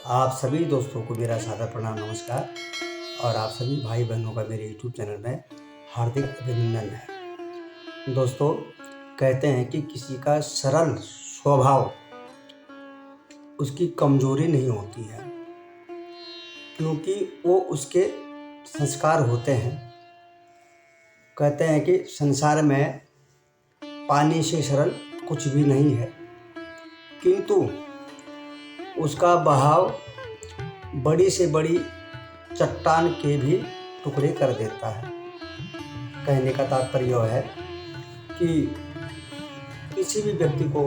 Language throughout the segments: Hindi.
आप सभी दोस्तों को मेरा सादर प्रणाम नमस्कार। और आप सभी भाई बहनों का मेरे YouTube चैनल में हार्दिक अभिनंदन है। दोस्तों, कहते हैं कि किसी का सरल स्वभाव उसकी कमजोरी नहीं होती है, क्योंकि वो उसके संस्कार होते हैं। कहते हैं कि संसार में पानी से सरल कुछ भी नहीं है, किंतु उसका बहाव बड़ी से बड़ी चट्टान के भी टुकड़े कर देता है। कहने का तात्पर्य यह है कि किसी भी व्यक्ति को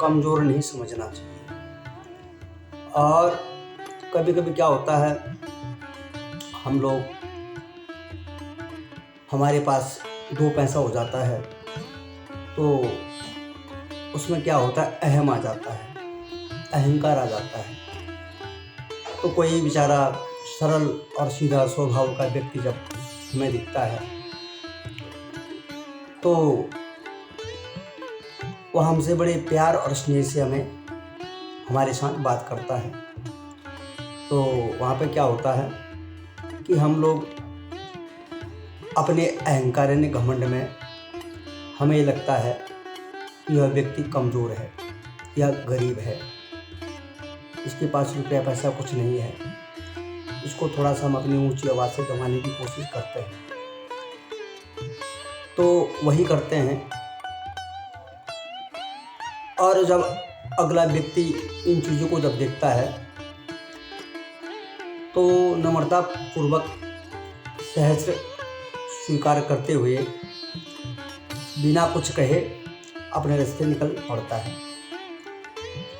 कमज़ोर नहीं समझना चाहिए। और कभी कभी क्या होता है, हम लोग हमारे पास दो पैसा हो जाता है तो उसमें क्या होता है, अहम आ जाता है, अहंकार आ जाता है। तो कोई बेचारा सरल और सीधा स्वभाव का व्यक्ति जब हमें दिखता है तो वह हमसे बड़े प्यार और स्नेह से हमारे साथ बात करता है। तो वहाँ पे क्या होता है कि हम लोग अपने अहंकार यानी घमंड में हमें लगता है कि यह व्यक्ति कमज़ोर है या गरीब है, इसके पास रुपया पैसा कुछ नहीं है, इसको थोड़ा सा हम अपनी ऊंची आवाज़ से दबाने की कोशिश करते हैं। तो वही करते हैं, और जब अगला व्यक्ति इन चीज़ों को जब देखता है तो नम्रता पूर्वक सहज स्वीकार करते हुए बिना कुछ कहे अपने रास्ते निकल पड़ता है।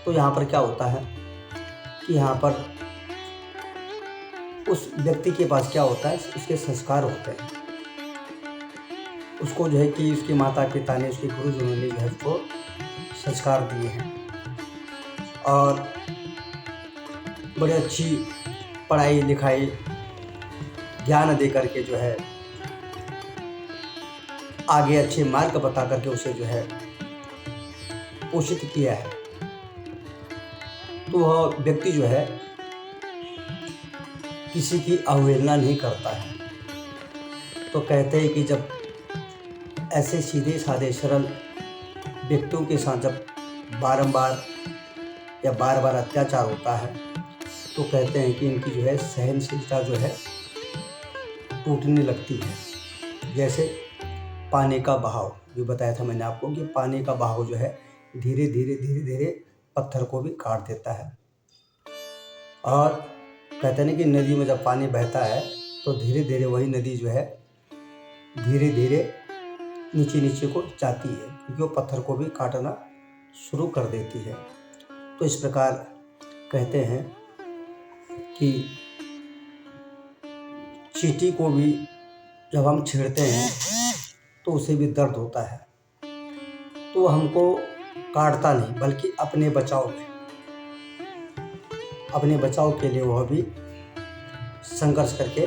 तो यहाँ पर क्या होता है कि यहाँ पर उस व्यक्ति के पास क्या होता है, उसके संस्कार होते हैं। उसको जो है कि उसके माता पिता ने, उसके गुरुजनों ने जो है उसको संस्कार दिए हैं और बड़ी अच्छी पढ़ाई लिखाई ज्ञान दे करके जो है आगे अच्छे मार्ग बता करके उसे जो है पोषित किया है। तो वह व्यक्ति जो है किसी की अवहेलना नहीं करता है। तो कहते हैं कि जब ऐसे सीधे साधे सरल व्यक्तियों के साथ जब बारंबार या बार बार अत्याचार होता है तो कहते हैं कि इनकी जो है सहनशीलता जो है टूटने लगती है। जैसे पानी का बहाव, जो बताया था मैंने आपको कि पानी का बहाव जो है धीरे धीरे पत्थर को भी काट देता है। और कहते हैं कि नदी में जब पानी बहता है तो धीरे धीरे वही नदी जो है धीरे धीरे नीचे को जाती है, क्योंकि वो पत्थर को भी काटना शुरू कर देती है। तो इस प्रकार कहते हैं कि चींटी को भी जब हम छेड़ते हैं तो उसे भी दर्द होता है, तो हमको काटता नहीं बल्कि अपने बचाव के लिए वह भी संघर्ष करके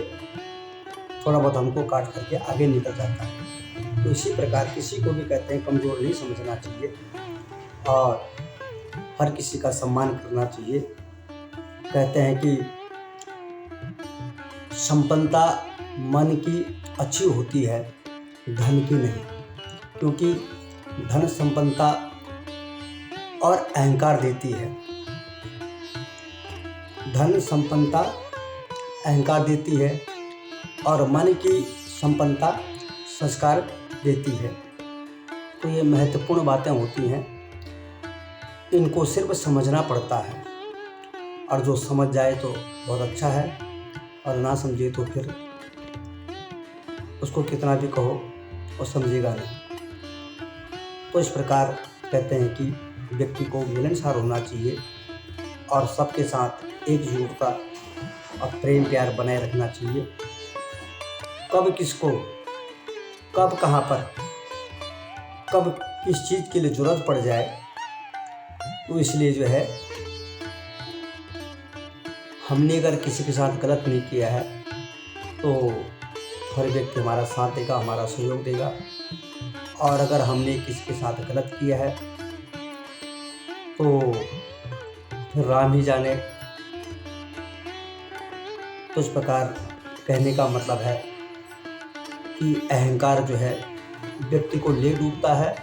थोड़ा बहुत हमको काट करके आगे निकल जाता है। तो इसी प्रकार किसी को भी कहते हैं कमज़ोर नहीं समझना चाहिए और हर किसी का सम्मान करना चाहिए। कहते हैं कि संपन्नता मन की अच्छी होती है, धन की नहीं, क्योंकि धन संपन्नता और अहंकार देती है। धन संपन्नता अहंकार देती है और मन की संपन्नता संस्कार देती है। तो ये महत्वपूर्ण बातें होती हैं, इनको सिर्फ समझना पड़ता है, और जो समझ जाए तो बहुत अच्छा है, और ना समझे तो फिर उसको कितना भी कहो वो समझेगा नहीं। तो इस प्रकार कहते हैं कि व्यक्ति को मिलनसार होना चाहिए और सबके साथ एकजुटता और प्रेम प्यार बनाए रखना चाहिए। कब किसको, कब कहाँ पर, कब किस चीज़ के लिए ज़रूरत पड़ जाए, तो इसलिए जो है हमने अगर किसी के साथ गलत नहीं किया है तो हर व्यक्ति हमारा साथ देगा, हमारा सहयोग देगा। और अगर हमने किसी के साथ गलत किया है तो फिर राम ही जाने तो इस प्रकार कहने का मतलब है कि अहंकार जो है व्यक्ति को ले डूबता है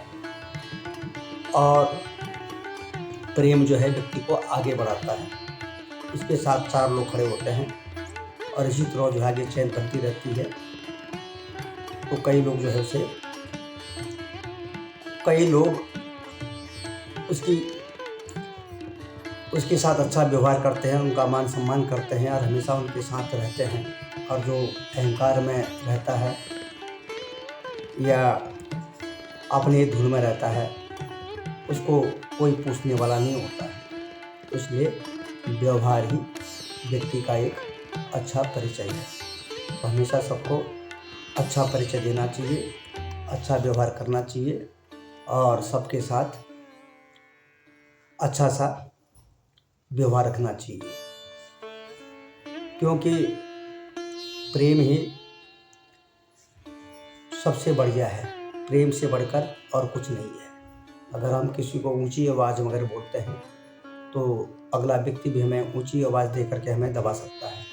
और प्रेम जो है व्यक्ति को आगे बढ़ाता है। इसके साथ 4 लोग खड़े होते हैं और इसी तरह जो है आगे चेन बनती रहती है। तो कई लोग उसके साथ अच्छा व्यवहार करते हैं, उनका मान सम्मान करते हैं और हमेशा उनके साथ रहते हैं। और जो अहंकार में रहता है या अपने धुन में रहता है, उसको कोई पूछने वाला नहीं होता है। इसलिए व्यवहार ही व्यक्ति का एक अच्छा परिचय है। तो हमेशा सबको अच्छा परिचय देना चाहिए, अच्छा व्यवहार करना चाहिए और सबके साथ अच्छा सा व्यवहार रखना चाहिए, क्योंकि प्रेम ही सबसे बढ़िया है। प्रेम से बढ़कर और कुछ नहीं है। अगर हम किसी को ऊंची आवाज़ में अगर बोलते हैं तो अगला व्यक्ति भी हमें ऊंची आवाज़ दे करके हमें दबा सकता है।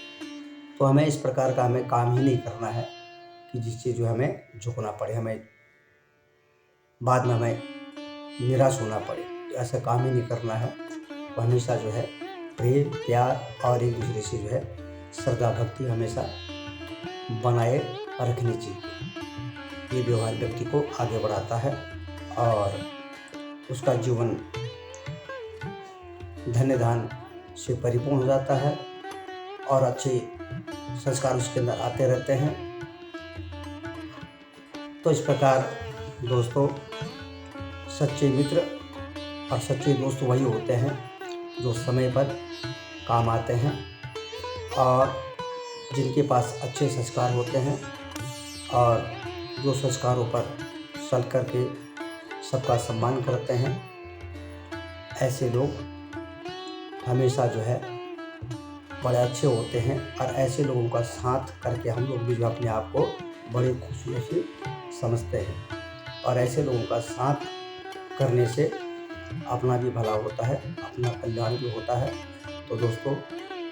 तो हमें इस प्रकार का हमें काम ही नहीं करना है कि जिससे जो हमें झुकना पड़े, हमें बाद में हमें निराश होना पड़े। ऐसा काम ही नहीं करना है। तो हमेशा जो है प्रेम, प्यार और एक दूसरे से जो है श्रद्धा भक्ति हमेशा बनाए रखनी चाहिए। ये व्यवहार व्यक्ति को आगे बढ़ाता है और उसका जीवन धन्य धान से परिपूर्ण हो जाता है और अच्छे संस्कार उसके अंदर आते रहते हैं। तो इस प्रकार दोस्तों, सच्चे मित्र और सच्चे दोस्त वही होते हैं जो समय पर काम आते हैं और जिनके पास अच्छे संस्कार होते हैं और जो संस्कारों पर चल कर के सबका सम्मान करते हैं। ऐसे लोग हमेशा जो है बड़े अच्छे होते हैं और ऐसे लोगों का साथ करके हम लोग भी जो अपने आप को बड़े खुशियों से समझते हैं और ऐसे लोगों का साथ करने से अपना भी भला होता है, अपना कल्याण भी होता है। तो दोस्तों,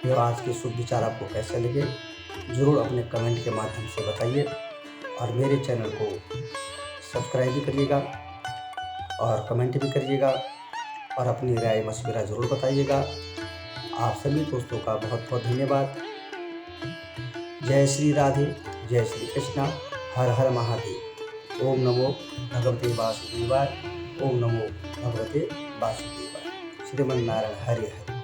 ये आज के शुभ विचार आपको कैसे लगे ज़रूर अपने कमेंट के माध्यम से बताइए और मेरे चैनल को सब्सक्राइब भी करिएगा और कमेंट भी करिएगा और अपनी राय मशविरा ज़रूर बताइएगा। आप सभी दोस्तों का बहुत बहुत धन्यवाद। जय श्री राधे, जय श्री कृष्णा, हर हर महादेव। ओम नमो भगवते वासुदेवाय, ओम नमो भगवते वासुदेवाय। श्रीमन्नारायण हरि हरि।